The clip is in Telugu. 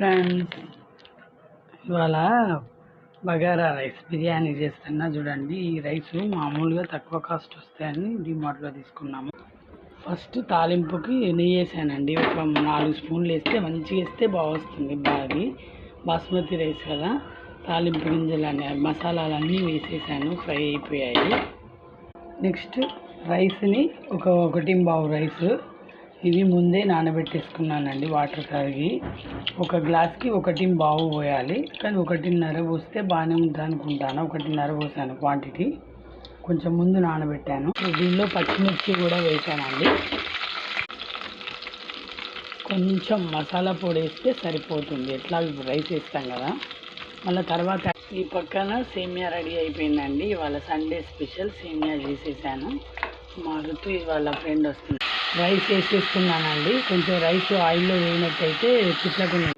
ఫ్రెండ్స్, ఇవాళ బగారా రైస్ బిర్యానీ చేస్తున్నా చూడండి. ఈ రైస్ మామూలుగా తక్కువ కాస్ట్ వస్తాయని డిమార్ట్లో తీసుకున్నాము. ఫస్ట్ తాలింపుకి నెయ్యి వేసానండి. ఒక 4 స్పూన్లు వేస్తే మంచిగా వేస్తే బాగా వస్తుంది. బాస్మతి రైస్ కదా, తాలింపు గింజలు మసాలాలన్నీ వేసేసాను, ఫ్రై అయిపోయాయి. నెక్స్ట్ రైస్ని ఒకటి పావు రైస్ ఇవి ముందే నానబెట్టేసుకున్నానండి. వాటర్ కడిగి ఒక గ్లాస్కి 1 పావు పోయాలి, కానీ 1.5 పోస్తే బాగానే ఉంటుంది అనుకుంటాను. 1.5 పోసాను క్వాంటిటీ, కొంచెం ముందు నానబెట్టాను. దీనిలో పచ్చిమిర్చి కూడా వేసానండి. కొంచెం మసాలా పొడి వేస్తే సరిపోతుంది, ఎట్లా ఇప్పుడు రైస్ వేస్తాం కదా. మళ్ళీ తర్వాత ఈ పక్కన సేమియా రెడీ అయిపోయిందండి. ఇవాళ సండే స్పెషల్ సేమియా చేసేసాను. మా ఋతు ఇవాళ ఫ్రెండ్ వస్తుంది. రైస్ వేసేసుకున్నానండి. కొంచెం రైస్ ఆయిల్లో వేయినట్టయితే చిట్లకుండా